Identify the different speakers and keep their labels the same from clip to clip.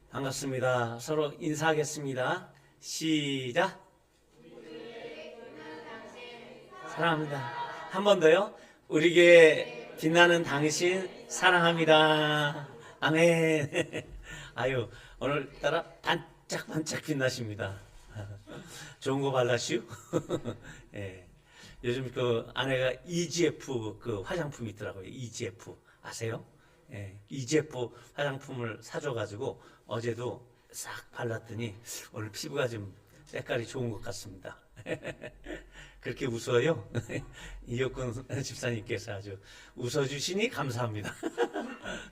Speaker 1: 반갑습니다. 서로 인사하겠습니다. 시작. 사랑합니다. 한 번 더요. 우리 교회 빛나는 당신 사랑합니다. 아멘. 아유, 오늘따라 반짝반짝 빛나십니다. 좋은 거 발라슈? 예. 요즘 그 아내가 EGF 그 화장품이 있더라고요. EGF 아세요? 예. EGF 화장품을 사줘가지고 어제도 싹 발랐더니 오늘 피부가 좀 색깔이 좋은 것 같습니다. 그렇게 웃어요? 이혁근 집사님께서 아주 웃어주시니 감사합니다.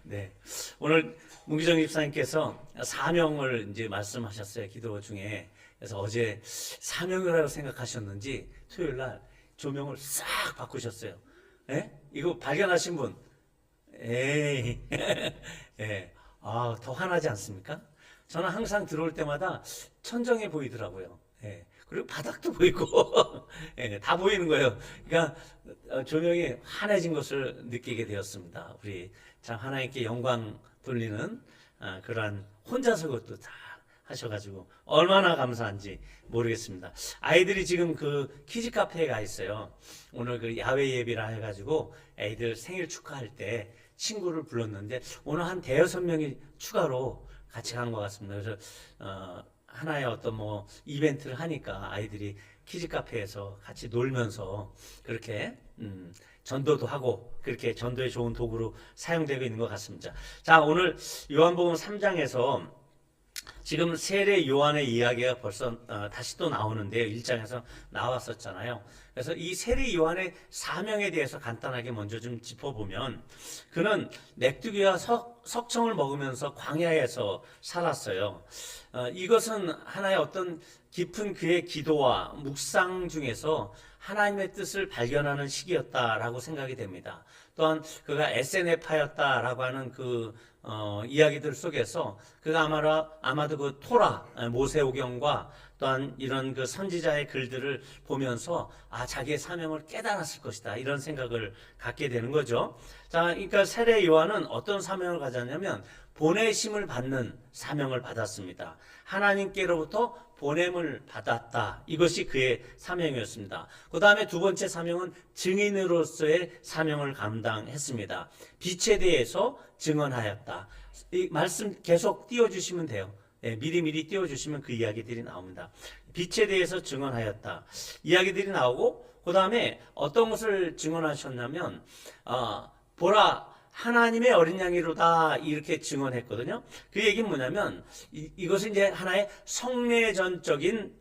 Speaker 1: 네. 오늘 문기정 집사님께서 사명을 이제 말씀하셨어요. 기도 중에. 그래서 어제 사명이라고 생각하셨는지 토요일 날 조명을 싹 바꾸셨어요. 예? 이거 발견하신 분? 에이. 예. 아, 더 화나지 않습니까? 저는 항상 들어올 때마다 천정이 보이더라고요. 예. 그리고 바닥도 보이고, 예, 다 보이는 거예요. 그러니까 조명이 환해진 것을 느끼게 되었습니다. 우리 참 하나님께 영광 돌리는 그러한 혼자서 그것도 다 하셔가지고 얼마나 감사한지 모르겠습니다. 아이들이 지금 그 키즈 카페에 가 있어요. 오늘 그 야외 예비라 해가지고 애들 생일 축하할 때 친구를 불렀는데 오늘 한 대여섯 명이 추가로 같이 간 것 같습니다. 그래서 하나의 어떤 뭐 이벤트를 하니까 아이들이 키즈 카페에서 같이 놀면서 그렇게 전도도 하고 그렇게 전도에 좋은 도구로 사용되고 있는 것 같습니다. 자, 오늘 요한복음 3장에서 지금 세례 요한의 이야기가 벌써 다시 또 나오는데요. 1장에서 나왔었잖아요. 그래서 이 세례 요한의 사명에 대해서 간단하게 먼저 좀 짚어보면 그는 메뚜기와 석청을 먹으면서 광야에서 살았어요. 이것은 하나의 어떤 깊은 그의 기도와 묵상 중에서 하나님의 뜻을 발견하는 시기였다라고 생각이 됩니다. 또한 그가 SNF파였다라고 하는 그 이야기들 속에서 그가 아마도 그 토라 모세오경과 또한 이런 그 선지자의 글들을 보면서 자기의 사명을 깨달았을 것이다 이런 생각을 갖게 되는 거죠. 자, 그러니까 세례 요한은 어떤 사명을 가졌냐면 보내심을 받는 사명을 받았습니다. 하나님께로부터 보냄을 받았다. 이것이 그의 사명이었습니다. 그 다음에 두 번째 사명은 증인으로서의 사명을 감당했습니다. 빛에 대해서 증언하였다. 이 말씀 계속 띄워주시면 돼요. 예, 미리미리 띄워주시면 그 이야기들이 나옵니다. 빛에 대해서 증언하였다. 이야기들이 나오고 그 다음에 어떤 것을 증언하셨냐면 보라 하나님의 어린 양이로다 이렇게 증언했거든요. 그 얘기는 뭐냐면 이것은 이제 하나의 성례전적인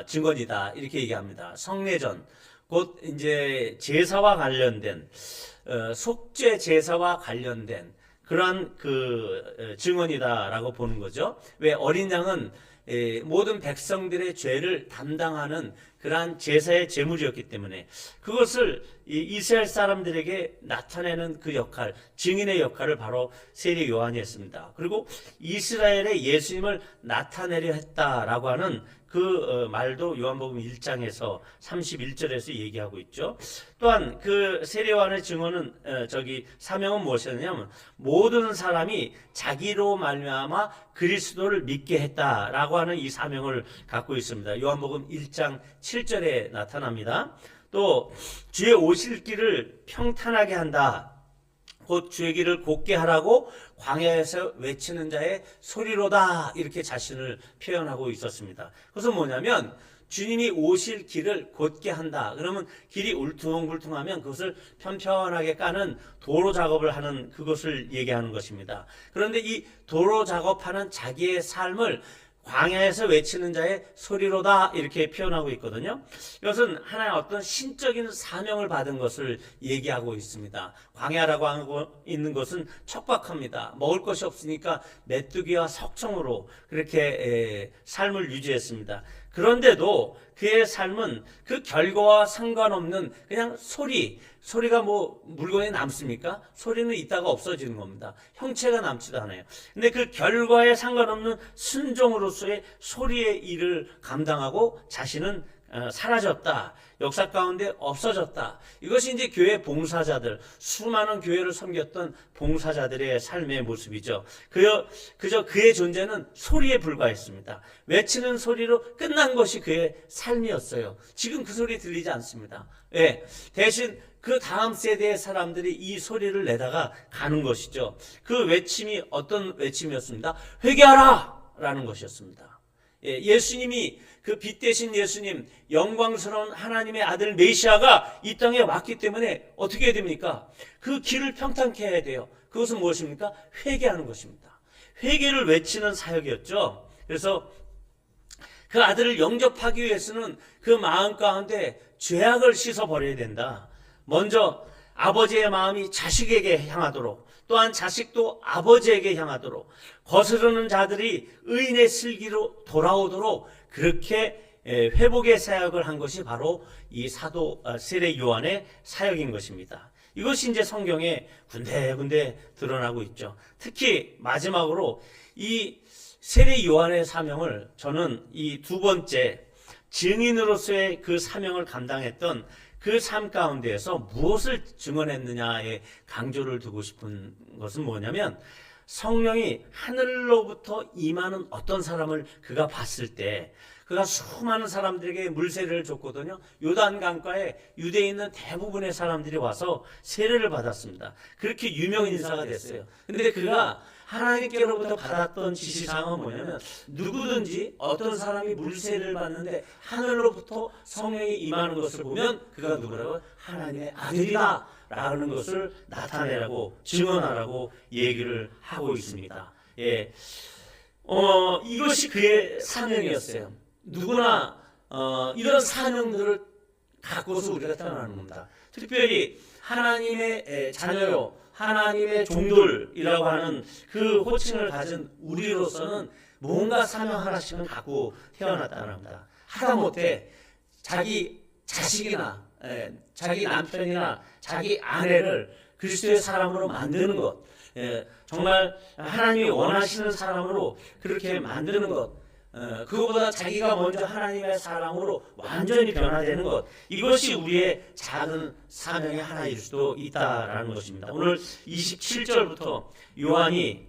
Speaker 1: 증언이다 이렇게 얘기합니다. 성례전 곧 이제 제사와 관련된 속죄 제사와 관련된 그러한 그 증언이다라고 보는 거죠. 왜 어린 양은 모든 백성들의 죄를 담당하는 그러한 제사의 제물이었기 때문에 그것을 이스라엘 사람들에게 나타내는 그 역할, 증인의 역할을 바로 세례 요한이 했습니다. 그리고 이스라엘의 예수님을 나타내려 했다라고 하는 그 말도 요한복음 1장에서 31절에서 얘기하고 있죠. 또한 그 세례 요한의 증언은 사명은 무엇이었냐면 모든 사람이 자기로 말미암아 그리스도를 믿게 했다라고 하는 이 사명을 갖고 있습니다. 요한복음 1장 7절에 나타납니다. 또 주의 오실 길을 평탄하게 한다. 곧 주의 길을 곧게 하라고 광야에서 외치는 자의 소리로다 이렇게 자신을 표현하고 있었습니다. 그것은 뭐냐면 주님이 오실 길을 곧게 한다. 그러면 길이 울퉁불퉁하면 그것을 편편하게 까는 도로 작업을 하는 그것을 얘기하는 것입니다. 그런데 이 도로 작업하는 자기의 삶을 광야에서 외치는 자의 소리로다 이렇게 표현하고 있거든요. 이것은 하나의 어떤 신적인 사명을 받은 것을 얘기하고 있습니다. 광야라고 하고 있는 것은 척박합니다. 먹을 것이 없으니까 메뚜기와 석청으로 그렇게 삶을 유지했습니다. 그런데도 그의 삶은 그 결과와 상관없는 그냥 소리가 뭐 물건에 남습니까? 소리는 있다가 없어지는 겁니다. 형체가 남지도 않아요. 근데 그 결과에 상관없는 순종으로서의 소리의 일을 감당하고 자신은 사라졌다. 역사 가운데 없어졌다. 이것이 이제 교회 봉사자들, 수많은 교회를 섬겼던 봉사자들의 삶의 모습이죠. 그저 그의 존재는 소리에 불과했습니다. 외치는 소리로 끝난 것이 그의 삶이었어요. 지금 그 소리 들리지 않습니다. 예, 대신 그 다음 세대의 사람들이 이 소리를 내다가 가는 것이죠. 그 외침이 어떤 외침이었습니다. 회개하라! 라는 것이었습니다. 예수님이 그 빛 대신 예수님, 영광스러운 하나님의 아들 메시아가 이 땅에 왔기 때문에 어떻게 해야 됩니까? 그 길을 평탄케 해야 돼요. 그것은 무엇입니까? 회개하는 것입니다. 회개를 외치는 사역이었죠. 그래서 그 아들을 영접하기 위해서는 그 마음 가운데 죄악을 씻어버려야 된다. 먼저 아버지의 마음이 자식에게 향하도록, 또한 자식도 아버지에게 향하도록, 거스르는 자들이 의인의 슬기로 돌아오도록 그렇게 회복의 사역을 한 것이 바로 이 사도 세례 요한의 사역인 것입니다. 이것이 이제 성경에 군데군데 드러나고 있죠. 특히 마지막으로 이 세례 요한의 사명을 저는 이 두 번째 증인으로서의 그 사명을 감당했던 그 삶 가운데에서 무엇을 증언했느냐에 강조를 두고 싶은 것은 뭐냐면, 성령이 하늘로부터 임하는 어떤 사람을 그가 봤을 때 그가 수많은 사람들에게 물세례를 줬거든요. 요단강가에 유대에 있는 대부분의 사람들이 와서 세례를 받았습니다. 그렇게 유명 인사가 됐어요. 근데 그가 하나님께로부터 받았던 지시사항은 뭐냐면, 누구든지 어떤 사람이 물세례를 받는데 하늘로부터 성령이 임하는 것을 보면 그가 누구라고? 하나님의 아들이다 라는 것을 나타내라고, 증언하라고 얘기를 하고 있습니다. 예, 이것이 그의 사명이었어요. 누구나 이런 사명들을 갖고서 우리가 태어나는 겁니다. 특별히 하나님의 자녀요, 하나님의 종들이라고 하는 그 호칭을 가진 우리로서는 뭔가 사명 하나씩은 갖고 태어났다는 겁니다. 하다못해 자기 자식이나 자기 남편이나 자기 아내를 그리스도의 사람으로 만드는 것, 정말 하나님이 원하시는 사람으로 그렇게 만드는 것, 그것보다 자기가 먼저 하나님의 사랑으로 완전히 변화되는 것, 이것이 우리의 작은 사명의 하나일 수도 있다라는 것입니다. 오늘 27절부터 요한이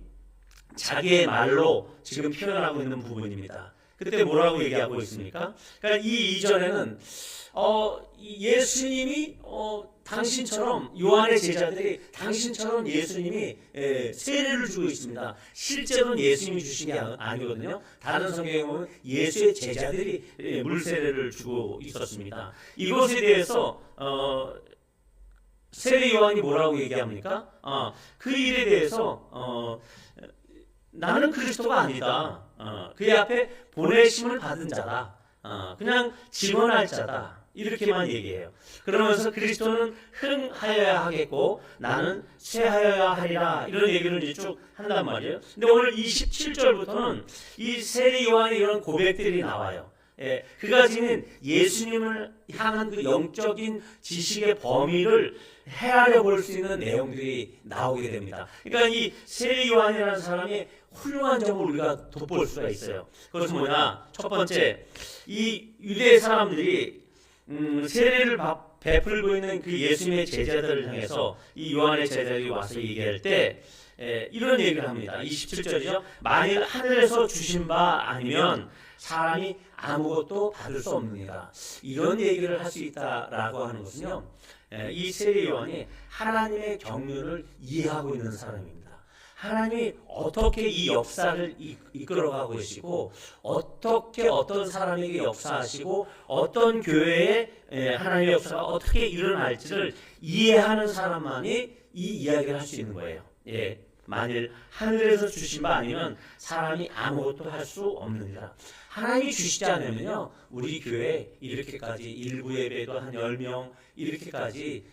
Speaker 1: 자기의 말로 지금 표현하고 있는 부분입니다. 그때 뭐라고 얘기하고 있습니까? 그러니까 이 이전에는 예수님이 당신처럼, 요한의 제자들이 당신처럼 예수님이 세례를 주고 있습니다. 실제로는 예수님이 주신 게 아니거든요. 다른 성경에 보면 예수의 제자들이 물세례를 주고 있었습니다. 이것에 대해서 세례 요한이 뭐라고 얘기합니까? 그 일에 대해서 나는 그리스도가 아니다. 그의 앞에 보내심을 받은 자다. 그냥 증언할 자다. 이렇게만 얘기해요. 그러면서 그리스도는 흥하여야 하겠고 나는 쇠하여야 하리라, 이런 얘기를 이제 쭉 한단 말이에요. 근데 오늘 27절부터는 이 세례 요한의 이런 고백들이 나와요. 그가 지닌 예수님을 향한 그 영적인 지식의 범위를 헤아려 볼 수 있는 내용들이 나오게 됩니다. 그러니까 이 세례 요한이라는 사람이 훌륭한 점을 우리가 돋볼 수가 있어요. 그것은 뭐냐? 첫 번째, 이 유대 사람들이 세례를 베풀고 있는 그 예수님의 제자들을 향해서 이 요한의 제자들이 와서 얘기할 때 이런 얘기를 합니다. 27절이죠. 만일 하늘에서 주신 바 아니면 사람이 아무것도 받을 수 없느니라. 이런 얘기를 할 수 있다라고 하는 것은요, 이 세례 요한이 하나님의 경륜을 이해하고 있는 사람입니다. 하나님이 어떻게 이 역사를 이끌어가고 계시고, 어떻게 어떤 사람에게 역사하시고, 어떤 교회에 하나님의 역사가 어떻게 일어날지를 이해하는 사람만이 이 이야기를 할 수 있는 거예요. 만일 하늘에서 주신 바 아니면 사람이 아무것도 할 수 없느니라. 하나님이 주시지 않으면요, 우리 교회 이렇게까지 일부 예배도 한 10명 이렇게까지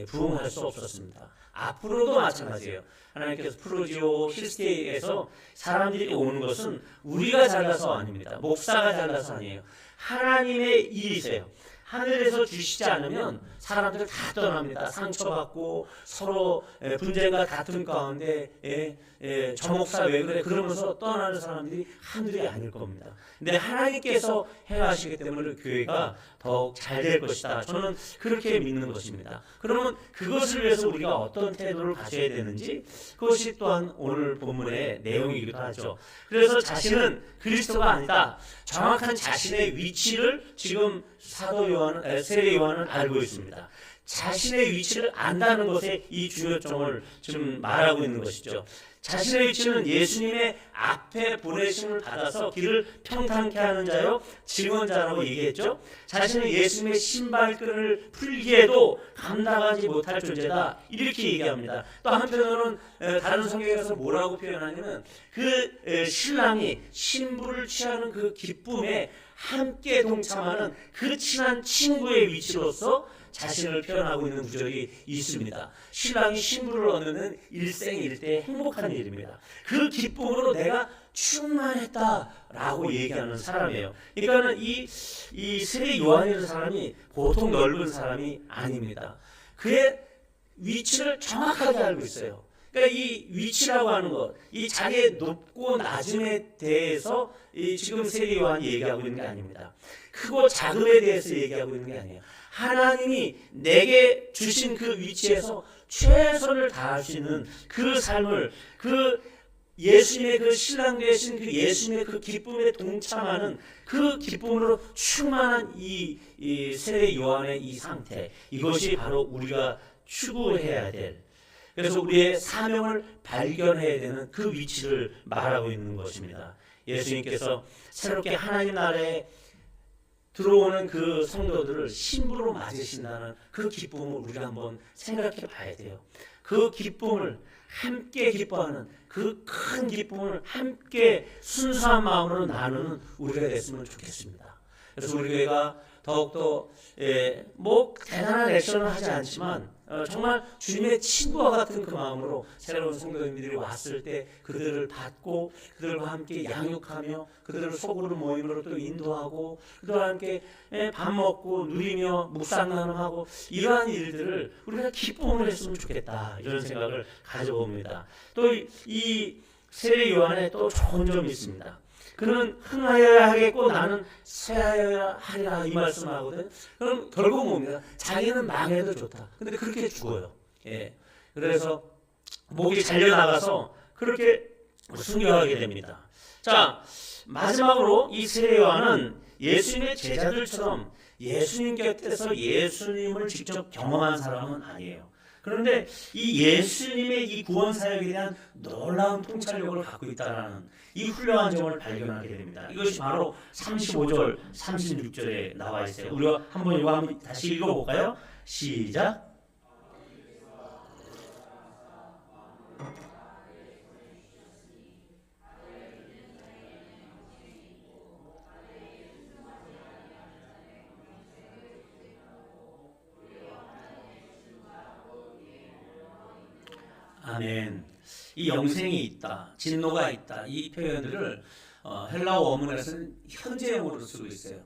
Speaker 1: 부흥할 수 없었습니다. 앞으로도 마찬가지예요. 하나님께서 프로지오 힐스테이에서 사람들이 오는 것은 우리가 잘나서 아닙니다. 목사가 잘나서 아니에요. 하나님의 일이세요. 하늘에서 주시지 않으면 사람들 다 떠납니다. 상처받고 서로 분쟁과 다툼 가운데 저 목사 왜 그래 그러면서 떠나는 사람들이 한둘이 아닐 겁니다. 근데 하나님께서 행하시기 때문에 교회가 더욱 잘 될 것이다. 저는 그렇게 믿는 것입니다. 그러면 그것을 위해서 우리가 어떤 태도를 가져야 되는지 그것이 또한 오늘 본문의 내용이기도 하죠. 그래서 자신은 그리스도가 아니다. 정확한 자신의 위치를 지금 세례 요한은 알고 있습니다. 자신의 위치를 안다는 것에 이 중요점을 지금 말하고 있는 것이죠. 자신의 위치는 예수님의 앞에 보내심을 받아서 길을 평탄케 하는 자요 증언자라고 얘기했죠. 자신은 예수님의 신발끈을 풀기에도 감당하지 못할 존재다 이렇게 얘기합니다. 또 한편으로는 다른 성경에서 뭐라고 표현하냐면 그 신랑이 신부를 취하는 그 기쁨에 함께 동참하는 그 친한 친구의 위치로서 자신을 표현하고 있는 구절이 있습니다. 신랑이 신부를 얻는 일생일대 행복한 일입니다. 그 기쁨으로 내가 충만했다라고 얘기하는 사람이에요. 그러니까는 이 세례 요한이라는 사람이 보통 넓은 사람이 아닙니다. 그의 위치를 정확하게 알고 있어요. 그러니까 이 위치라고 하는 것, 이 자기의 높고 낮음에 대해서 지금 세례 요한이 얘기하고 있는 게 아닙니다. 크고 작음에 대해서 얘기하고 있는 게 아니에요. 하나님이 내게 주신 그 위치에서 최선을 다할 수 있는 그 삶을, 그 예수님의 그 신랑 되신 그 예수님의 그 기쁨에 동참하는 그 기쁨으로 충만한 이 세례 요한의 이 상태, 이것이 바로 우리가 추구해야 될, 그래서 우리의 사명을 발견해야 되는 그 위치를 말하고 있는 것입니다. 예수님께서 새롭게 하나님 나라에 들어오는 그 성도들을 신부로 맞으신다는 그 기쁨을 우리가 한번 생각해 봐야 돼요. 그 기쁨을 함께 기뻐하는 그 큰 기쁨을 함께 순수한 마음으로 나누는 우리가 됐으면 좋겠습니다. 그래서 우리 교회가 더욱더 뭐 대단한 액션을 하지 않지만 정말 주님의 친구와 같은 그 마음으로 새로운 성도님들이 왔을 때 그들을 받고 그들과 함께 양육하며 그들을 소그룹 모임으로 또 인도하고 그들과 함께 밥 먹고 누리며 묵상 나눔하고 이러한 일들을 우리가 기쁨을 했으면 좋겠다, 이런 생각을 가져봅니다. 또 이 세례 요한에 또 좋은 점이 있습니다. 그는 흥하여야 하겠고 나는 쇠하여야 하리라, 이 말씀을 하거든. 그럼 결국 뭡니까? 자기는 망해도 좋다. 근데 그렇게 죽어요. 그래서 목이 잘려나가서 그렇게 순교하게 됩니다. 자, 마지막으로 이 세례 요한은 예수님의 제자들처럼 예수님 곁에서 예수님을 직접 경험한 사람은 아니에요. 그런데 이 예수님의 이 구원 사역에 대한 놀라운 통찰력을 갖고 있다는 이 훌륭한 점을 발견하게 됩니다. 이것이 바로 35절, 36절에 나와 있어요. 우리가 한번 이거 한번 다시 읽어볼까요? 시작. 아멘. 이 영생이 있다, 진노가 있다, 이 표현들을 헬라어 원문에서는 현재형으로 쓰고 있어요.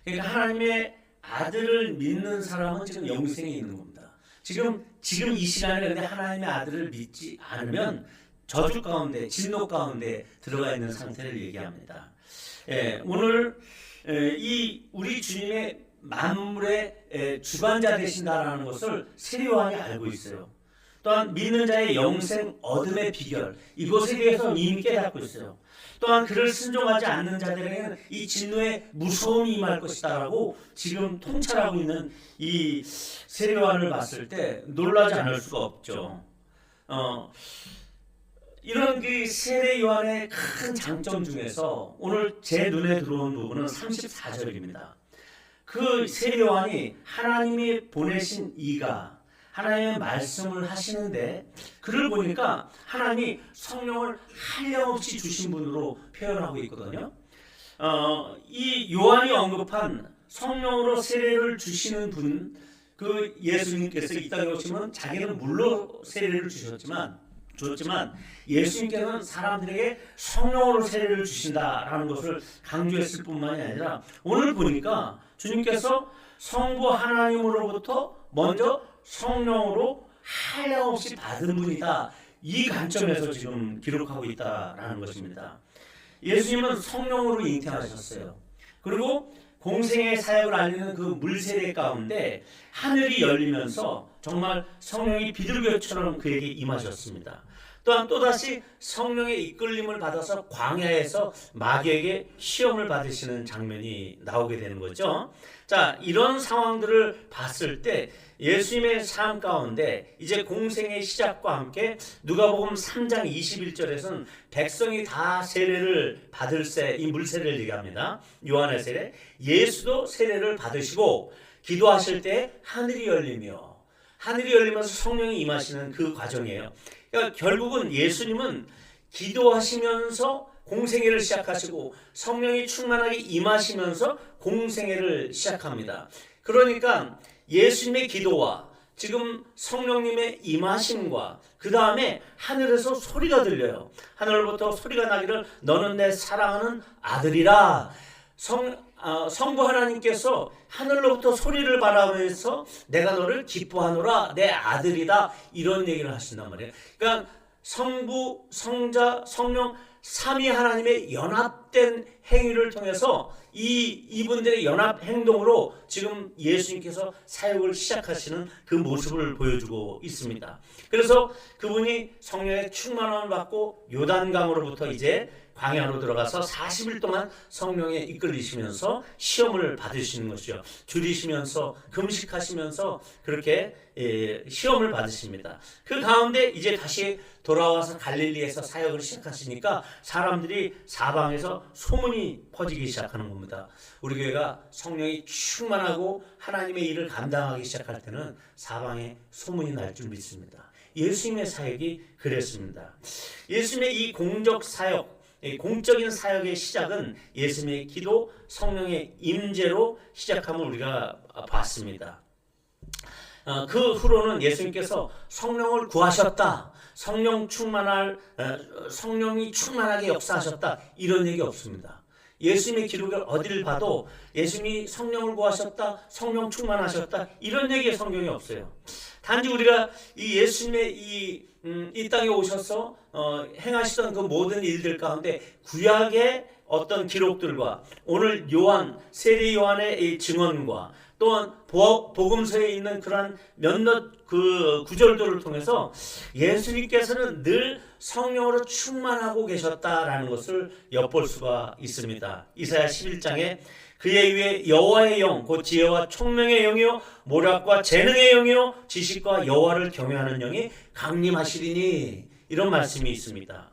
Speaker 1: 그러니까 하나님의 아들을 믿는 사람은 지금 영생이 있는 겁니다. 지금 이 시간에 근데 하나님의 아들을 믿지 않으면 저주 가운데, 진노 가운데 들어가 있는 상태를 얘기합니다. 오늘 이 우리 주님의 만물의 주관자 되신다라는 것을 세례 요한이 알고 있어요. 또한 믿는 자의 영생 얻음의 비결, 이것에 대해서 이미 깨닫고 있어요. 또한 그를 순종하지 않는 자들에게는 이 진노의 무서움이 임할 것이다라고 지금 통찰하고 있는 이 세례 요한을 봤을 때 놀라지 않을 수가 없죠. 이런 그 세례 요한의 큰 장점 중에서 오늘 제 눈에 들어온 부분은 34절입니다. 그 세례 요한이 하나님이 보내신 이가 하나님의 말씀을 하시는데 그를 보니까 하나님이 성령을 한량없이 주신 분으로 표현하고 있거든요. 이 요한이 언급한 성령으로 세례를 주시는 분, 그 예수님께서 이 땅에 오시면 자기는 물로 세례를 주셨지만 줬지만 예수님께서는 사람들에게 성령으로 세례를 주신다라는 것을 강조했을 뿐만이 아니라 오늘 보니까 주님께서 성부 하나님으로부터 먼저 성령으로 한량없이 받은 분이다. 이 관점에서 지금 기록하고 있다라는 것입니다. 예수님은 성령으로 잉태하셨어요. 그리고 공생의 사역을 알리는 그 물세례 가운데 하늘이 열리면서 정말 성령이 비둘기처럼 그에게 임하셨습니다. 또한 또다시 성령의 이끌림을 받아서 광야에서 마귀에게 시험을 받으시는 장면이 나오게 되는 거죠. 자, 이런 상황들을 봤을 때 예수님의 삶 가운데 이제 공생의 시작과 함께 누가복음 3장 21절에서는 백성이 다 세례를 받을 이 물세례를 얘기합니다. 요한의 세례. 예수도 세례를 받으시고 기도하실 때 하늘이 열리면서 성령이 임하시는 그 과정이에요. 그러니까 결국은 예수님은 기도하시면서 공생애를 시작하시고 성령이 충만하게 임하시면서 공생애를 시작합니다. 그러니까 예수님의 기도와 지금 성령님의 임하심과 그 다음에 하늘에서 소리가 들려요. 하늘로부터 소리가 나기를 너는 내 사랑하는 아들이라. 성부 하나님께서 하늘로부터 소리를 바라면서 내가 너를 기뻐하노라 내 아들이다 이런 얘기를 하신단 말이에요. 그러니까 성부, 성자, 성령 삼위 하나님의 연합된 행위를 통해서 이분들의 연합 행동으로 지금 예수님께서 사역을 시작하시는 그 모습을 보여주고 있습니다. 그래서 그분이 성령의 충만함을 받고 요단강으로부터 이제 광야로 들어가서 40일 동안 성령에 이끌리시면서 시험을 받으시는 것이죠. 줄이시면서 금식하시면서 그렇게 시험을 받으십니다. 그 가운데 이제 다시 돌아와서 갈릴리에서 사역을 시작하시니까 사람들이 사방에서 소문이 퍼지기 시작하는 겁니다. 우리 교회가 성령이 충만하고 하나님의 일을 감당하기 시작할 때는 사방에 소문이 날 줄 믿습니다. 예수님의 사역이 그랬습니다. 예수님의 이 공적 사역, 공적인 사역의 시작은 예수님의 기도, 성령의 임재로 시작함을 우리가 봤습니다. 그 후로는 예수님께서 성령을 구하셨다, 성령이 충만하게 역사하셨다 이런 얘기 없습니다. 예수님의 기록을 어디를 봐도 예수님이 성령을 구하셨다, 성령 충만하셨다 이런 얘기의 성경이 없어요. 단지 우리가 이 예수님의 이 땅에 오셔서 행하시던 그 모든 일들 가운데 구약의 어떤 기록들과 오늘 세례 요한의 이 증언과 또한 복음서에 있는 그러한 몇몇 그 구절들을 통해서 예수님께서는 늘 성령으로 충만하고 계셨다라는 것을 엿볼 수가 있습니다. 이사야 11장에 그의 위에 여호와의 영, 곧 지혜와 총명의 영이요 모략과 재능의 영이요 지식과 여호와를 경외하는 영이 강림하시리니 이런 말씀이 있습니다.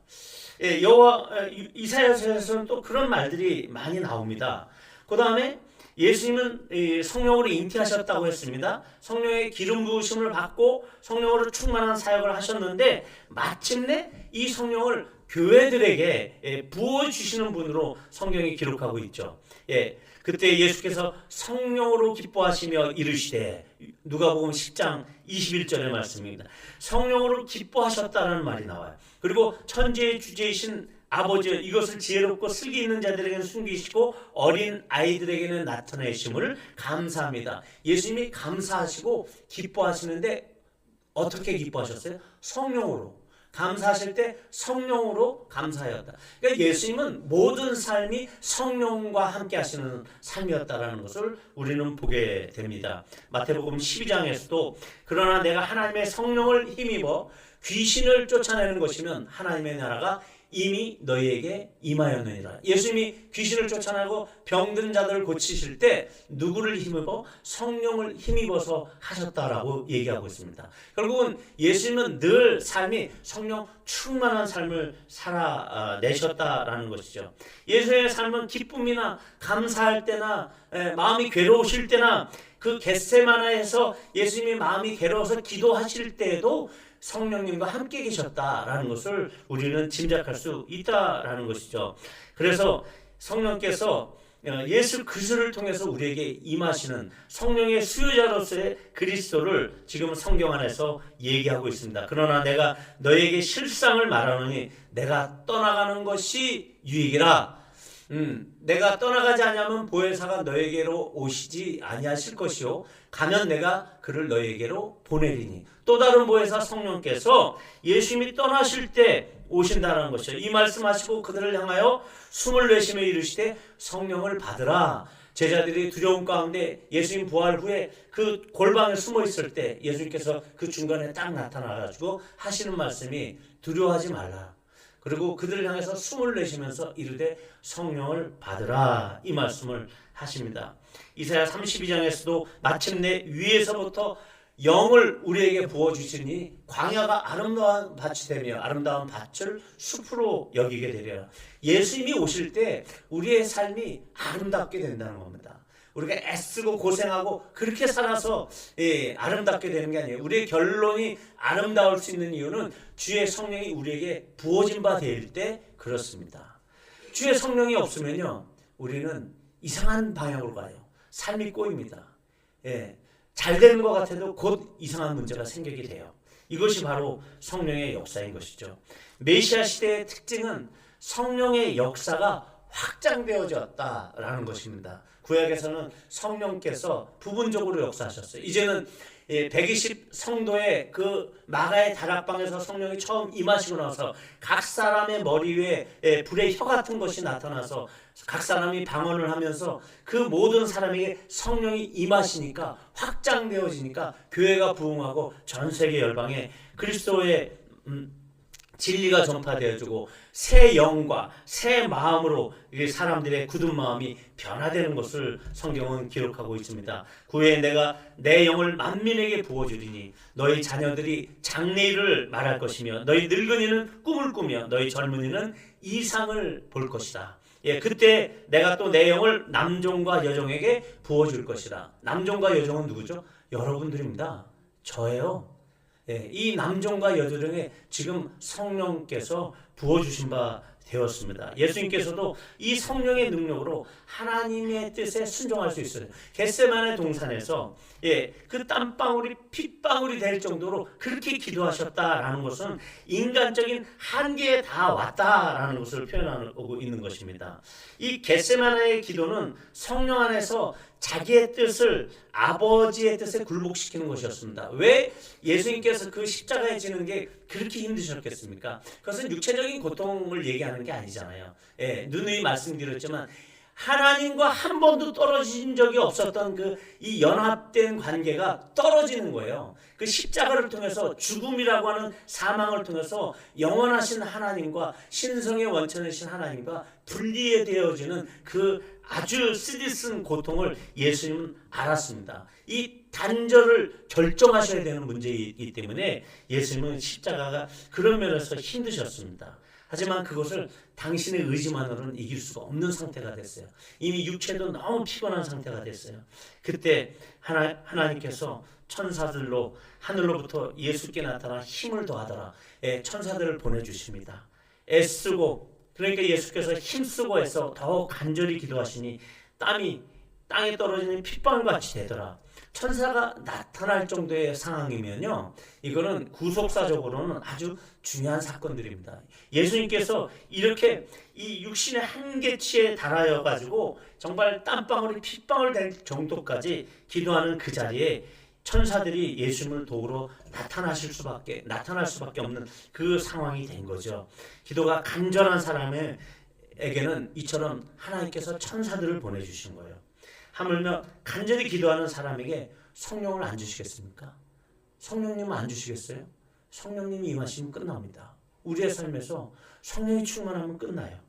Speaker 1: 이사야서에서는 또 그런 말들이 많이 나옵니다. 그 다음에 예수님은 성령으로 잉태하셨다고 했습니다. 성령의 기름 부으심을 받고 성령으로 충만한 사역을 하셨는데 마침내 이 성령을 교회들에게 부어주시는 분으로 성경이 기록하고 있죠. 그때 예수께서 성령으로 기뻐하시며 이르시되 누가복음 10장 21절의 말씀입니다. 성령으로 기뻐하셨다는 말이 나와요. 그리고 천지의 주제이신 아버지 이것을 지혜롭고 슬기 있는 자들에게는 숨기시고 어린 아이들에게는 나타내심을 감사합니다. 예수님이 감사하시고 기뻐하시는데 어떻게 기뻐하셨어요? 성령으로. 감사하실 때 성령으로 감사하였다. 그러니까 예수님은 모든 삶이 성령과 함께 하시는 삶이었다라는 것을 우리는 보게 됩니다. 마태복음 12장에서도 그러나 내가 하나님의 성령을 힘입어 귀신을 쫓아내는 것이면 하나님의 나라가 이미 너희에게 임하였느니라. 예수님이 귀신을 쫓아내고 병든 자들을 고치실 때 누구를 힘입어? 성령을 힘입어서 하셨다라고 얘기하고 있습니다. 결국은 예수님은 늘 삶이 성령 충만한 삶을 살아내셨다라는 것이죠. 예수님의 삶은 기쁨이나 감사할 때나 마음이 괴로우실 때나 그 겟세마네에서 예수님이 마음이 괴로워서 기도하실 때에도 성령님과 함께 계셨다라는 것을 우리는 짐작할 수 있다라는 것이죠. 그래서 성령께서 예수 그리스도를 통해서 우리에게 임하시는 성령의 수요자로서의 그리스도를 지금 성경 안에서 얘기하고 있습니다. 그러나 내가 너에게 실상을 말하노니 내가 떠나가는 것이 유익이라. 내가 떠나가지 않으면 보혜사가 너에게로 오시지 아니하실 것이요 가면 내가 그를 너에게로 보내리니. 또 다른 보혜사 성령께서 예수님이 떠나실 때 오신다는 것이요. 이 말씀하시고 그들을 향하여 숨을 내쉬며 이르시되 성령을 받으라. 제자들이 두려움 가운데 예수님 부활 후에 그 골방에 숨어 있을 때 예수님께서 그 중간에 딱 나타나가지고 하시는 말씀이 두려워하지 말라. 그리고 그들을 향해서 숨을 내쉬면서 이르되 성령을 받으라. 이 말씀을 하십니다. 이사야 32장에서도 마침내 위에서부터 영을 우리에게 부어주시니 광야가 아름다운 밭이 되며 아름다운 밭을 숲으로 여기게 되리라. 예수님이 오실 때 우리의 삶이 아름답게 된다는 겁니다. 우리가 애쓰고 고생하고 그렇게 살아서 아름답게 되는 게 아니에요. 우리의 결론이 아름다울 수 있는 이유는 주의 성령이 우리에게 부어진 바 될 때 그렇습니다. 주의 성령이 없으면요 우리는 이상한 방향으로 가요. 삶이 꼬입니다. 잘 되는 것 같아도 곧 이상한 문제가 생기게 돼요. 이것이 바로 성령의 역사인 것이죠. 메시아 시대의 특징은 성령의 역사가 확장되어졌다라는 것입니다. 구약에서는 성령께서 부분적으로 역사하셨어요. 이제는 120 성도의 그 마가의 다락방에서 성령이 처음 임하시고 나서 각 사람의 머리 위에 불의 혀 같은 것이 나타나서 각 사람이 방언을 하면서 그 모든 사람에게 성령이 임하시니까 확장되어지니까 교회가 부흥하고 전 세계 열방에 그리스도의 진리가 전파되어지고 새 영과 새 마음으로 사람들의 굳은 마음이 변화되는 것을 성경은 기록하고 있습니다. 구에 내가 내 영을 만민에게 부어주리니 너희 자녀들이 장래일을 말할 것이며 너희 늙은이는 꿈을 꾸며 너희 젊은이는 이상을 볼 것이다. 그때 내가 또 내 영을 남종과 여종에게 부어줄 것이다. 남종과 여종은 누구죠? 여러분들입니다. 저예요. 이 남종과 여종에 지금 성령께서 부어주신 바 되었습니다. 예수님께서도 이 성령의 능력으로 하나님의 뜻에 순종할 수 있어요. 겟세마네 동산에서 그 땀방울이 핏방울이 될 정도로 그렇게 기도하셨다라는 것은 인간적인 한계에 다 왔다라는 것을 표현하고 있는 것입니다. 이 겟세마네의 기도는 성령 안에서 자기의 뜻을 아버지의 뜻에 굴복시키는 것이었습니다. 왜 예수님께서 그 십자가에 지는 게 그렇게 힘드셨겠습니까? 그것은 육체적인 고통을 얘기하는 게 아니잖아요. 누누이 말씀드렸지만 하나님과 한 번도 떨어진 적이 없었던 그 이 연합된 관계가 떨어지는 거예요. 그 십자가를 통해서 죽음이라고 하는 사망을 통해서 영원하신 하나님과 신성의 원천이신 하나님과 분리되어지는 그 아주 쓰디쓴 고통을 예수님은 알았습니다. 이 단절을 결정하셔야 되는 문제이기 때문에 예수님은 십자가가 그런 면에서 힘드셨습니다. 하지만 그것을 당신의 의지만으로는 이길 수가 없는 상태가 됐어요. 이미 육체도 너무 피곤한 상태가 됐어요. 그때 하나님께서 천사들로 하늘로부터 예수께 나타나 힘을 더하더라. 천사들을 보내주십니다. 애쓰고 그러니까 예수께서 힘쓰고 해서 더욱 간절히 기도하시니 땀이 땅에 떨어지는 핏방울같이 되더라. 천사가 나타날 정도의 상황이면요, 이거는 구속사적으로는 아주 중요한 사건들입니다. 예수님께서 이렇게 이 육신의 한계치에 달하여 가지고 정말 땀방울이 핏방울 될 정도까지 기도하는 그 자리에 천사들이 예수님을 도우러 나타날 수밖에 없는 그 상황이 된 거죠. 기도가 간절한 사람에게는 이처럼 하나님께서 천사들을 보내주신 거예요. 하물며 간절히 기도하는 사람에게 성령을 안 주시겠습니까? 성령님은 안 주시겠어요? 성령님이 임하시면 끝납니다. 우리의 삶에서 성령이 충만하면 끝나요.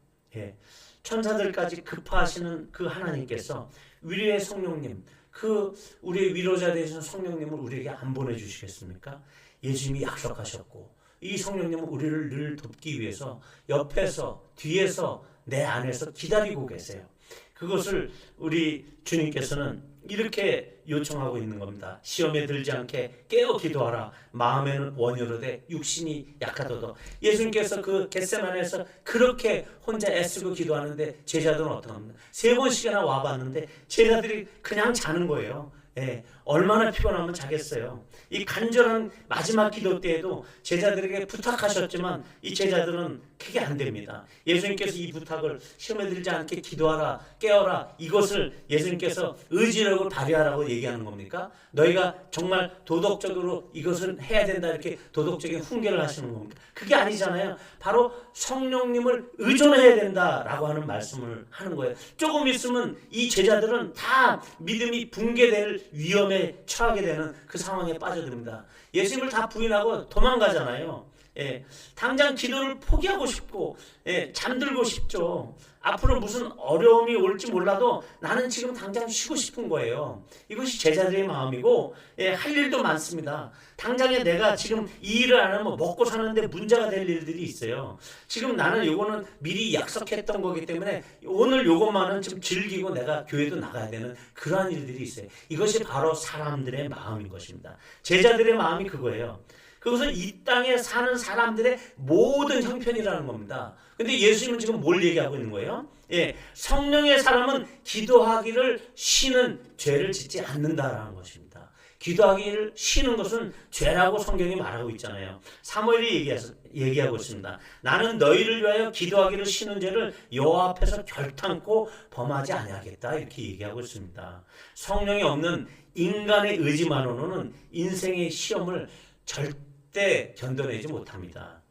Speaker 1: 천사들까지 급파하시는 그 하나님께서 위로의 성령님, 그 우리의 위로자 되신 성령님을 우리에게 안 보내주시겠습니까? 예수님이 약속하셨고 이 성령님은 우리를 늘 돕기 위해서 옆에서 뒤에서 내 안에서 기다리고 계세요. 그것을 우리 주님께서는 이렇게 요청하고 있는 겁니다. 시험에 들지 않게 깨어 기도하라. 마음에는 원효로되 육신이 약하도다. 예수님께서 그 겟세마네에서 그렇게 혼자 애쓰고 기도하는데 제자들은 어떡합니까? 3번씩이나 와봤는데 제자들이 그냥 자는 거예요. 예, 얼마나 피곤하면 자겠어요. 이 간절한 마지막 기도 때에도 제자들에게 부탁하셨지만 이 제자들은 그게 안 됩니다. 예수님께서 이 부탁을 시험에 들지 않게 기도하라, 깨어라, 이것을 예수님께서 의지력을 발휘하라고 얘기하는 겁니까? 너희가 정말 도덕적으로 이것을 해야 된다, 이렇게 도덕적인 훈계를 하시는 겁니까? 그게 아니잖아요. 바로 성령님을 의존해야 된다라고 하는 말씀을 하는 거예요. 조금 있으면 이 제자들은 다 믿음이 붕괴될 위험에 처하게 되는 그 상황에 빠져듭니다. 예수님을 다 부인하고 도망가잖아요. 예, 당장 기도를 포기하고 싶고, 예, 잠들고 싶죠. 앞으로 무슨 어려움이 올지 몰라도 나는 지금 당장 쉬고 싶은 거예요. 이것이 제자들의 마음이고, 예, 할 일도 많습니다. 당장에 내가 지금 이 일을 안 하면 먹고 사는데 문제가 될 일들이 있어요. 지금 나는 요거는 미리 약속했던 거기 때문에 오늘 요것만은 좀 즐기고 내가 교회도 나가야 되는 그러한 일들이 있어요. 이것이 바로 사람들의 마음인 것입니다. 제자들의 마음이 그거예요. 그것은 이 땅에 사는 사람들의 모든 형편이라는 겁니다. 근데 예수님은 지금 뭘 얘기하고 있는 거예요? 예, 성령의 사람은 기도하기를 쉬는 죄를 짓지 않는다라는 것입니다. 기도하기를 쉬는 것은 죄라고 성경이 말하고 있잖아요. 사무엘이 얘기하고 있습니다. 나는 너희를 위하여 기도하기를 쉬는 죄를 여호와 앞에서 결탄코 범하지 아니하겠다, 이렇게 얘기하고 있습니다. 성령이 없는 인간의 의지만으로는 인생의 시험을 절대 견뎌내지 못합니다.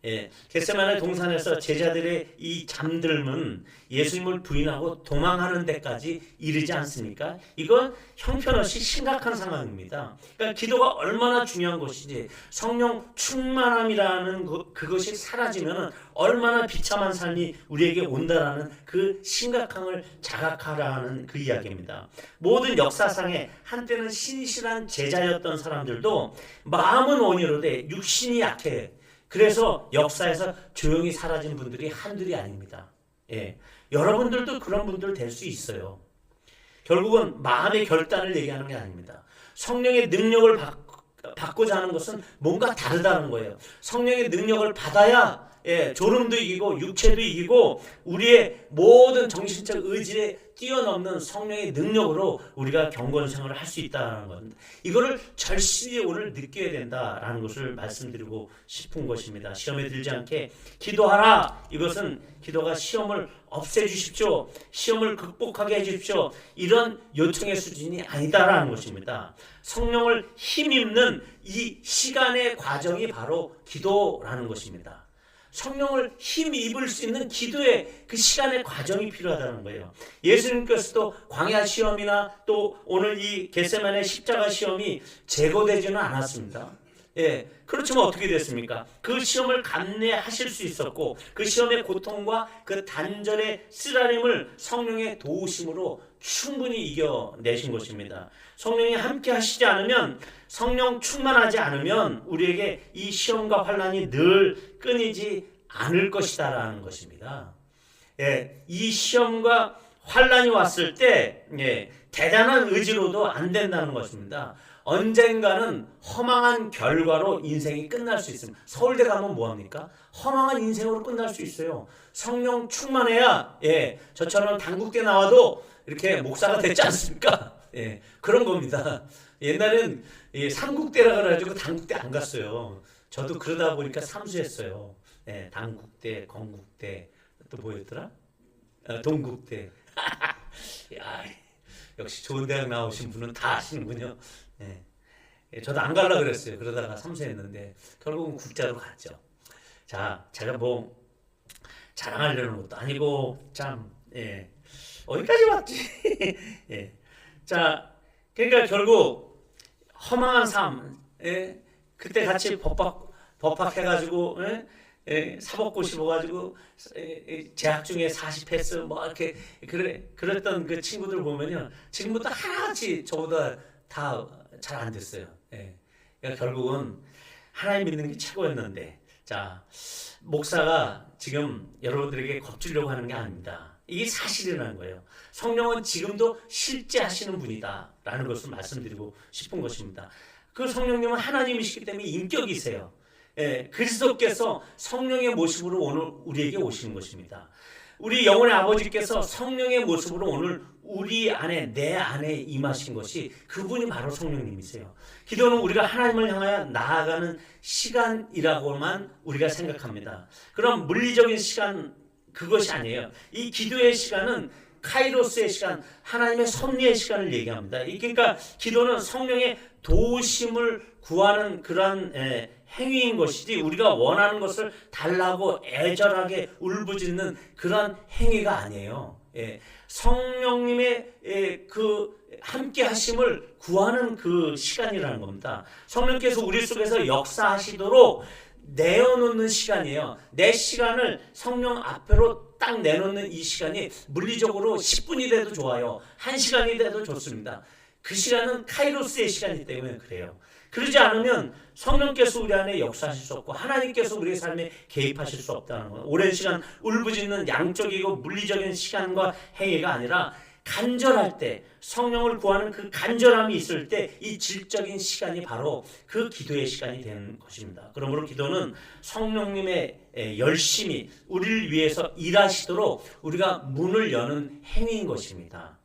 Speaker 1: 예, 겟세마네 동산에서 제자들의 이 잠들음은 예수님을 부인하고 도망하는 데까지 이르지 않습니까? 이건 형편없이 심각한 상황입니다. 그러니까 기도가 얼마나 중요한 것이지, 성령 충만함이라는 그것이 사라지면 얼마나 비참한 삶이 우리에게 온다라는 그 심각함을 자각하라는 그 이야기입니다. 모든 역사상에 한때는 신실한 제자였던 사람들도 마음은 온유로되 육신이 약해. 그래서 역사에서 조용히 사라진 분들이 한둘이 아닙니다. 예, 여러분들도 그런 분들 될 수 있어요. 결국은 마음의 결단을 얘기하는 게 아닙니다. 성령의 능력을 받고자 하는 것은 뭔가 다르다는 거예요. 성령의 능력을 받아야, 예, 졸음도 이기고 육체도 이기고 우리의 모든 정신적 의지에 뛰어넘는 성령의 능력으로 우리가 경건생활을 할 수 있다는 겁니다. 이거를 절실히 오늘 느껴야 된다라는 것을 말씀드리고 싶은 것입니다. 시험에 들지 않게 기도하라. 이것은 기도가 시험을 없애주십시오, 시험을 극복하게 해주십시오, 이런 요청의 수준이 아니다라는 것입니다. 성령을 힘입는 이 시간의 과정이 바로 기도라는 것입니다. 성령을 힘입을 수 있는 기도의 그 시간의 과정이 필요하다는 거예요. 예수님께서도 광야 시험이나 또 오늘 이 겟세마네 십자가 시험이 제거되지는 않았습니다. 예, 그렇지만 어떻게 됐습니까? 그 시험을 감내하실 수 있었고 그 시험의 고통과 그 단절의 쓰라림을 성령의 도우심으로 충분히 이겨내신 것입니다. 성령이 함께 하시지 않으면, 성령 충만하지 않으면 우리에게 이 시험과 환난이 늘 끊이지 않을 것이다라는 것입니다. 예, 이 시험과 환난이 왔을 때, 예, 대단한 의지로도 안 된다는 것입니다. 언젠가는 허망한 결과로 인생이 끝날 수 있습니다. 서울대 가면 뭐합니까? 허망한 인생으로 끝날 수 있어요. 성령 충만해야, 예, 저처럼 단국대 나와도 이렇게 목사가 됐지 않습니까? 예, 그런 겁니다. 옛날엔 삼국대라 그래가지고 단국대 안 갔어요. 저도 그러다 보니까 삼수했어요. 예, 단국대, 건국대, 또 뭐였더라? 동국대. 야, 역시 좋은 대학 나오신 분은 다 아시는군요. 예, 저도 안 가려고 그랬어요. 그러다가 삼수했는데 결국은 국자로 갔죠. 자, 제가 뭐 자랑하려는 것도 아니고 참, 예, 어디까지 왔지? 예. 자, 그러니까 결국 허망한 삶, 예? 그때 같이 법학해가지고, 예? 예, 사법고 씹어가지고 재학 중에 40패스 뭐 이렇게 그랬던 그 친구들 보면요, 지금부터 하나같이 저보다 다 잘 안 됐어요. 예. 그러니까 결국은 하나님 믿는 게 최고였는데, 자, 목사가 지금 여러분들에게 겁주려고 하는 게 아닙니다. 이게 사실이라는 거예요. 성령은 지금도 실제 하시는 분이다라는 것을 말씀드리고 싶은 것입니다. 그 성령님은 하나님이시기 때문에 인격이세요. 예, 그리스도께서 성령의 모습으로 오늘 우리에게 오시는 것입니다. 우리 영혼의 아버지께서 성령의 모습으로 오늘 우리 안에, 내 안에 임하신 것이 그분이 바로 성령님이세요. 기도는 우리가 하나님을 향하여 나아가는 시간이라고만 우리가 생각합니다. 그럼 물리적인 시간, 그것이 아니에요. 이 기도의 시간은 카이로스의 시간, 하나님의 섭리의 시간을 얘기합니다. 그러니까 기도는 성령의 도우심을 구하는 그러한 행위인 것이지, 우리가 원하는 것을 달라고 애절하게 울부짖는 그러한 행위가 아니에요. 성령님의 그 함께 하심을 구하는 그 시간이라는 겁니다. 성령께서 우리 속에서 역사하시도록 내어놓는 시간이에요. 내 시간을 성령 앞으로 딱 내놓는 이 시간이 물리적으로 10분이 돼도 좋아요. 1시간이 돼도 좋습니다. 그 시간은 카이로스의 시간이기 때문에 그래요. 그러지 않으면 성령께서 우리 안에 역사하실 수 없고 하나님께서 우리의 삶에 개입하실 수 없다는 거예요. 오랜 시간 울부짖는 양적이고 물리적인 시간과 행위가 아니라 간절할 때, 성령을 구하는 그 간절함이 있을 때 이 질적인 시간이 바로 그 기도의 시간이 되는 것입니다. 그러므로 기도는 성령님의 열심히 우리를 위해서 일하시도록 우리가 문을 여는 행위인 것입니다.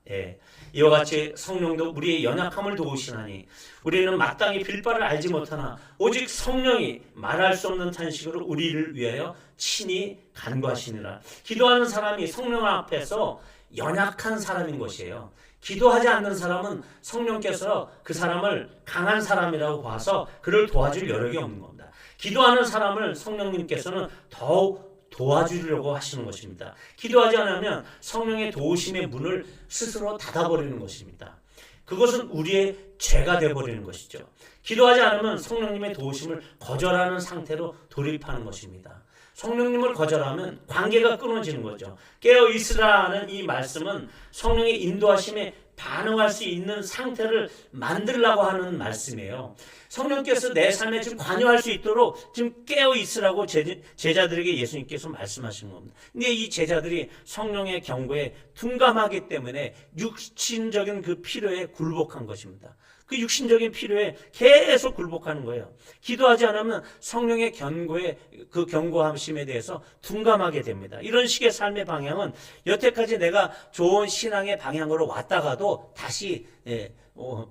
Speaker 1: 이와 같이 성령도 우리의 연약함을 도우시나니 우리는 마땅히 빌 바를 알지 못하나 오직 성령이 말할 수 없는 탄식으로 우리를 위하여 친히 간구하시니라. 기도하는 사람이 성령 앞에서 연약한 사람인 것이에요. 기도하지 않는 사람은 성령께서 그 사람을 강한 사람이라고 봐서 그를 도와줄 여력이 없는 겁니다. 기도하는 사람을 성령님께서는 더욱 도와주려고 하시는 것입니다. 기도하지 않으면 성령의 도우심의 문을 스스로 닫아버리는 것입니다. 그것은 우리의 죄가 되어버리는 것이죠. 기도하지 않으면 성령님의 도우심을 거절하는 상태로 돌입하는 것입니다. 성령님을 거절하면 관계가 끊어지는 거죠. 깨어 있으라는 이 말씀은 성령의 인도하심에 반응할 수 있는 상태를 만들려고 하는 말씀이에요. 성령께서 내 삶에 좀 관여할 수 있도록 좀 깨어 있으라고 제자들에게 예수님께서 말씀하신 겁니다. 근데 이 제자들이 성령의 경고에 둔감하기 때문에 육신적인 그 필요에 굴복한 것입니다. 그 육신적인 필요에 계속 굴복하는 거예요. 기도하지 않으면 성령의 견고에 그 견고함심에 대해서 둔감하게 됩니다. 이런 식의 삶의 방향은 여태까지 내가 좋은 신앙의 방향으로 왔다가도 다시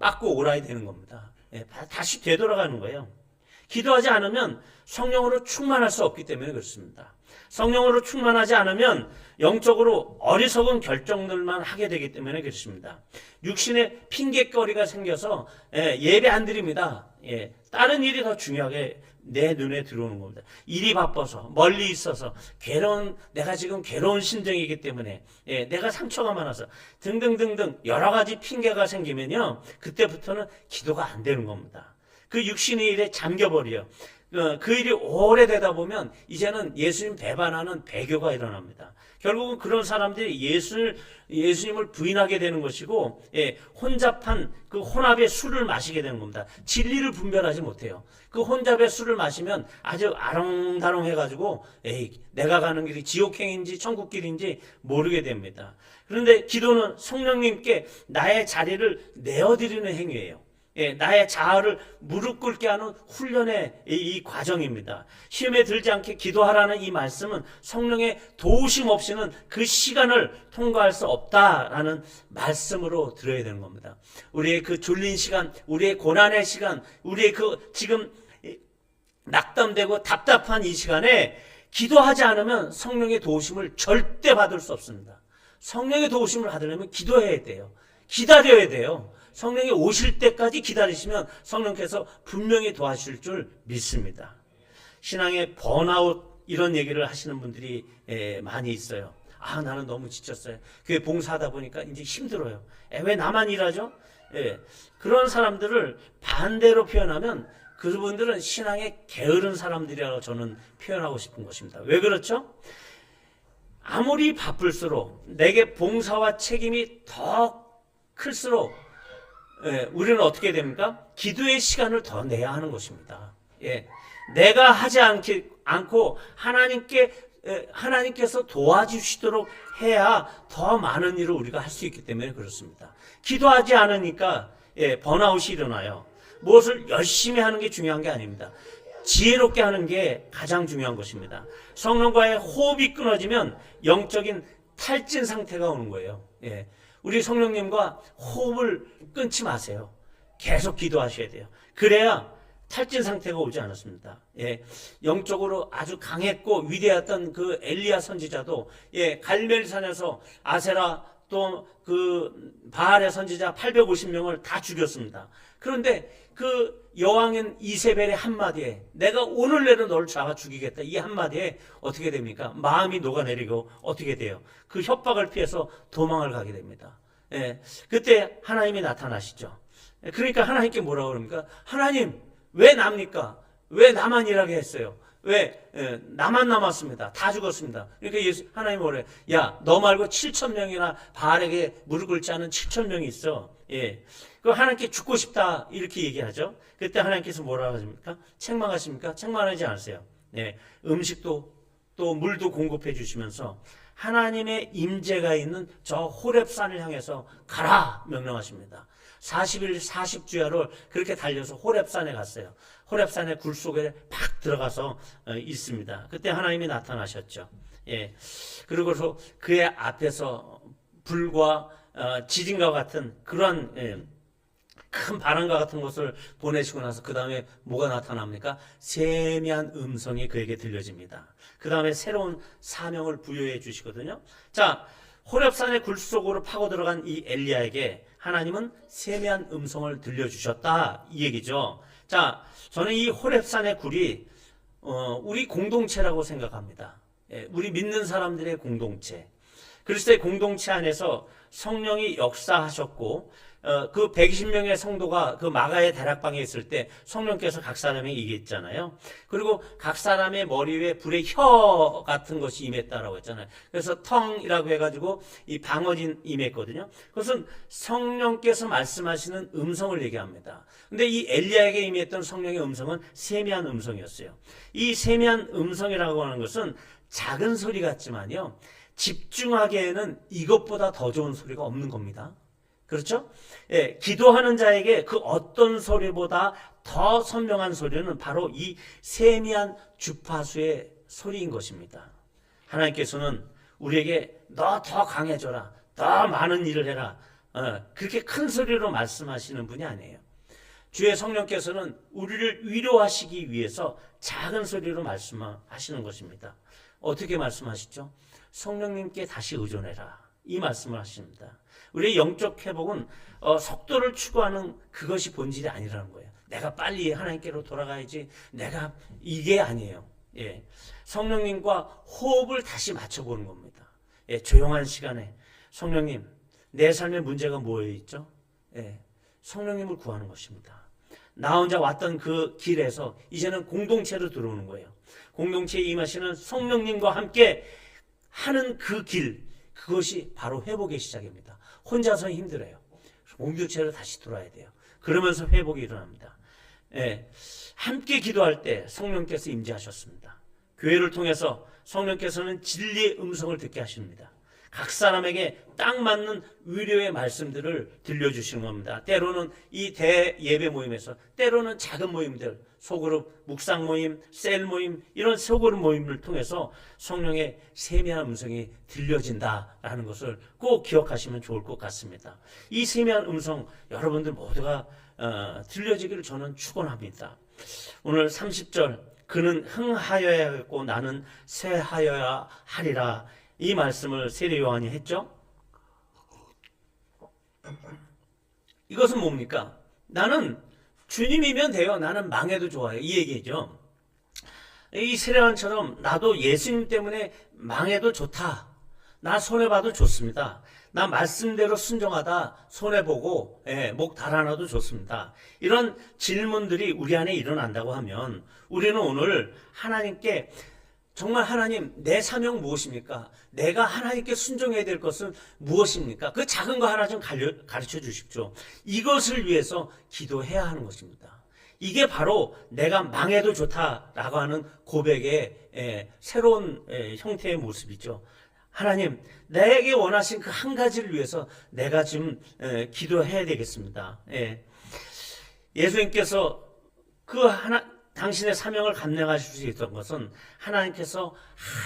Speaker 1: 빠꾸 오라야 되는 겁니다. 다시 되돌아가는 거예요. 기도하지 않으면 성령으로 충만할 수 없기 때문에 그렇습니다. 성령으로 충만하지 않으면 영적으로 어리석은 결정들만 하게 되기 때문에 그렇습니다. 육신에 핑계거리가 생겨서 예배 안 드립니다. 다른 일이 더 중요하게 내 눈에 들어오는 겁니다. 일이 바빠서, 멀리 있어서, 내가 지금 괴로운 심정이기 때문에, 내가 상처가 많아서 등등등등 여러 가지 핑계가 생기면요, 그때부터는 기도가 안 되는 겁니다. 그 육신의 일에 잠겨버려요. 그 일이 오래되다 보면 이제는 예수님 배반하는 배교가 일어납니다. 결국은 그런 사람들이 예수님을 부인하게 되는 것이고, 혼잡한 그 혼합의 술을 마시게 되는 겁니다. 진리를 분별하지 못해요. 그 혼잡의 술을 마시면 아주 아롱다롱해가지고 내가 가는 길이 지옥행인지 천국길인지 모르게 됩니다. 그런데 기도는 성령님께 나의 자리를 내어드리는 행위예요. 나의 자아를 무릎 꿇게 하는 훈련의 이 과정입니다. 시험에 들지 않게 기도하라는 이 말씀은 성령의 도우심 없이는 그 시간을 통과할 수 없다라는 말씀으로 들어야 되는 겁니다. 우리의 그 졸린 시간, 우리의 고난의 시간, 우리의 그 지금 낙담되고 답답한 이 시간에 기도하지 않으면 성령의 도우심을 절대 받을 수 없습니다. 성령의 도우심을 받으려면 기도해야 돼요. 기다려야 돼요. 성령이 오실 때까지 기다리시면 성령께서 분명히 도와주실 줄 믿습니다. 신앙의 번아웃 이런 얘기를 하시는 분들이 많이 있어요. 나는 너무 지쳤어요. 교회 봉사하다 보니까 이제 힘들어요. 왜 나만 일하죠? 그런 사람들을 반대로 표현하면 그분들은 신앙에 게으른 사람들이라고 저는 표현하고 싶은 것입니다. 왜 그렇죠? 아무리 바쁠수록 내게 봉사와 책임이 더 클수록 우리는 어떻게 됩니까? 기도의 시간을 더 내야 하는 것입니다. 내가 하지 않고 하나님께 하나님께서 도와주시도록 해야 더 많은 일을 우리가 할 수 있기 때문에 그렇습니다. 기도하지 않으니까 번아웃이 일어나요. 무엇을 열심히 하는 게 중요한 게 아닙니다. 지혜롭게 하는 게 가장 중요한 것입니다. 성령과의 호흡이 끊어지면 영적인 탈진 상태가 오는 거예요. 우리 성령님과 호흡을 끊지 마세요. 계속 기도하셔야 돼요. 그래야 탈진 상태가 오지 않았습니다. 영적으로 아주 강했고 위대했던 그 엘리야 선지자도 갈멜산에서 아세라 또 그 바알의 선지자 850명을 다 죽였습니다. 그런데 그 여왕인 이세벨의 한마디에 내가 오늘 내로 너를 잡아 죽이겠다, 이 한마디에 어떻게 됩니까? 마음이 녹아내리고 어떻게 돼요? 그 협박을 피해서 도망을 가게 됩니다. 그때 하나님이 나타나시죠. 그러니까 하나님께 뭐라고 그럽니까? 하나님 왜 납니까? 왜 나만 일하게 했어요? 왜 나만 남았습니다. 다 죽었습니다. 그러니까 하나님이 뭐래요? 야, 너 말고 7,000명이나 바알에게 무릎 꿇지 않은 7,000명이 있어. 그 하나님께 죽고 싶다 이렇게 얘기하죠. 그때 하나님께서 뭐라고 하십니까? 책망하십니까? 책망하지 않으세요. 음식도 또 물도 공급해 주시면서 하나님의 임재가 있는 저 호렙산을 향해서 가라 명령하십니다. 40일 40주야를 그렇게 달려서 호렙산에 갔어요. 호렙산의 굴 속에 팍 들어가서 있습니다. 그때 하나님이 나타나셨죠. 그리고서 그의 앞에서 불과 지진과 같은 그런 큰 바람과 같은 것을 보내시고 나서 그 다음에 뭐가 나타납니까? 세미한 음성이 그에게 들려집니다. 그 다음에 새로운 사명을 부여해 주시거든요. 자, 호렙산의 굴 속으로 파고 들어간 이 엘리야에게 하나님은 세미한 음성을 들려주셨다 이 얘기죠. 자, 저는 이 호렙산의 굴이 우리 공동체라고 생각합니다. 우리 믿는 사람들의 공동체, 그리스도의 공동체 안에서 성령이 역사하셨고 그 120명의 성도가 그 마가의 다락방에 있을 때 성령께서 각 사람에게 얘기했잖아요. 그리고 각 사람의 머리 위에 불의 혀 같은 것이 임했다라고 했잖아요. 그래서 텅이라고 해가지고 이 방언이 임했거든요. 그것은 성령께서 말씀하시는 음성을 얘기합니다. 근데 이 엘리야에게 임했던 성령의 음성은 세미한 음성이었어요. 이 세미한 음성이라고 하는 것은 작은 소리 같지만요, 집중하기에는 이것보다 더 좋은 소리가 없는 겁니다. 그렇죠? 기도하는 자에게 그 어떤 소리보다 더 선명한 소리는 바로 이 세미한 주파수의 소리인 것입니다. 하나님께서는 우리에게 너 더 강해져라, 더 많은 일을 해라, 그렇게 큰 소리로 말씀하시는 분이 아니에요. 주의 성령께서는 우리를 위로하시기 위해서 작은 소리로 말씀하시는 것입니다. 어떻게 말씀하시죠? 성령님께 다시 의존해라, 이 말씀을 하십니다. 우리의 영적 회복은 속도를 추구하는 그것이 본질이 아니라는 거예요. 내가 빨리 하나님께로 돌아가야지, 내가 이게 아니에요. 성령님과 호흡을 다시 맞춰보는 겁니다. 조용한 시간에 성령님, 내 삶의 문제가 뭐에 있죠? 성령님을 구하는 것입니다. 나 혼자 왔던 그 길에서 이제는 공동체로 들어오는 거예요. 공동체에 임하시는 성령님과 함께 하는 그 길, 그것이 바로 회복의 시작입니다. 혼자서 힘들어요. 공동체로 다시 들어와야 돼요. 그러면서 회복이 일어납니다. 함께 기도할 때 성령께서 임재하셨습니다. 교회를 통해서 성령께서는 진리의 음성을 듣게 하십니다. 각 사람에게 딱 맞는 위로의 말씀들을 들려주시는 겁니다. 때로는 이 대예배 모임에서, 때로는 작은 모임들, 소그룹, 묵상 모임, 셀 모임, 이런 소그룹 모임을 통해서 성령의 세미한 음성이 들려진다라는 것을 꼭 기억하시면 좋을 것 같습니다. 이 세미한 음성 여러분들 모두가 들려지기를 저는 축원합니다. 오늘 30절, 그는 흥하여야겠고 나는 쇠하여야 하리라, 이 말씀을 세례 요한이 했죠. 이것은 뭡니까? 나는 주님이면 돼요. 나는 망해도 좋아요. 이 얘기죠. 이 세례 요한처럼 나도 예수님 때문에 망해도 좋다, 나 손해봐도 좋습니다, 나 말씀대로 순종하다 손해보고 목 달아나도 좋습니다, 이런 질문들이 우리 안에 일어난다고 하면 우리는 오늘 하나님께 정말 하나님, 내 사명 무엇입니까? 내가 하나님께 순종해야 될 것은 무엇입니까? 그 작은 거 하나 좀 가르쳐 주십시오. 이것을 위해서 기도해야 하는 것입니다. 이게 바로 내가 망해도 좋다라고 하는 고백의 새로운 형태의 모습이죠. 하나님, 내게 원하신 그 한 가지를 위해서 내가 지금 기도해야 되겠습니다. 예수님께서 당신의 사명을 감당하실 수 있었던 것은 하나님께서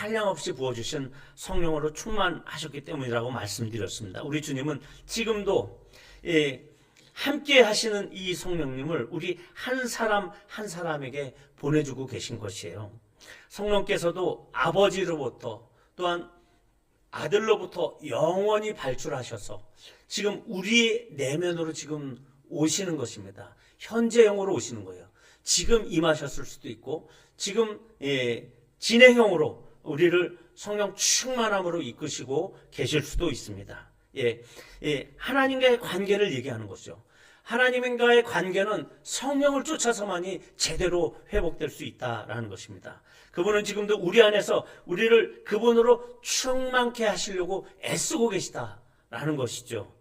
Speaker 1: 한량없이 부어주신 성령으로 충만하셨기 때문이라고 말씀드렸습니다. 우리 주님은 지금도 함께 하시는 이 성령님을 우리 한 사람 한 사람에게 보내주고 계신 것이에요. 성령께서도 아버지로부터 또한 아들로부터 영원히 발출하셔서 지금 우리의 내면으로 지금 오시는 것입니다. 현재형으로 오시는 거예요. 지금 임하셨을 수도 있고 지금 진행형으로 우리를 성령 충만함으로 이끄시고 계실 수도 있습니다. 하나님과의 관계를 얘기하는 것이죠. 하나님과의 관계는 성령을 쫓아서만이 제대로 회복될 수 있다라는 것입니다. 그분은 지금도 우리 안에서 우리를 그분으로 충만케 하시려고 애쓰고 계시다라는 것이죠.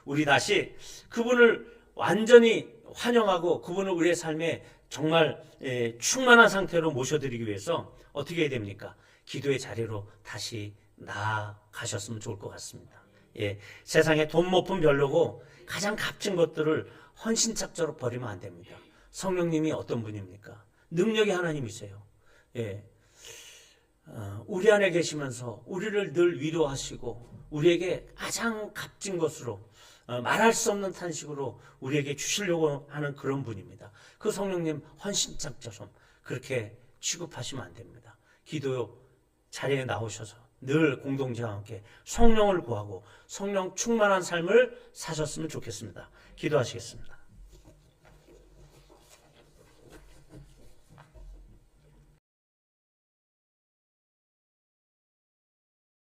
Speaker 1: 우리 다시 그분을 완전히 환영하고 그분을 우리의 삶에 정말 충만한 상태로 모셔드리기 위해서 어떻게 해야 됩니까? 기도의 자리로 다시 나아가셨으면 좋을 것 같습니다. 세상에 돈 못 푼 별로고 가장 값진 것들을 헌신짝저로 버리면 안 됩니다. 성령님이 어떤 분입니까? 능력이 하나님이세요. 우리 안에 계시면서 우리를 늘 위로하시고 우리에게 가장 값진 것으로 말할 수 없는 탄식으로 우리에게 주시려고 하는 그런 분입니다. 그 성령님 헌신짝처럼 그렇게 취급하시면 안 됩니다. 기도 자리에 나오셔서 늘 공동체와 함께 성령을 구하고 성령 충만한 삶을 사셨으면 좋겠습니다. 기도하시겠습니다.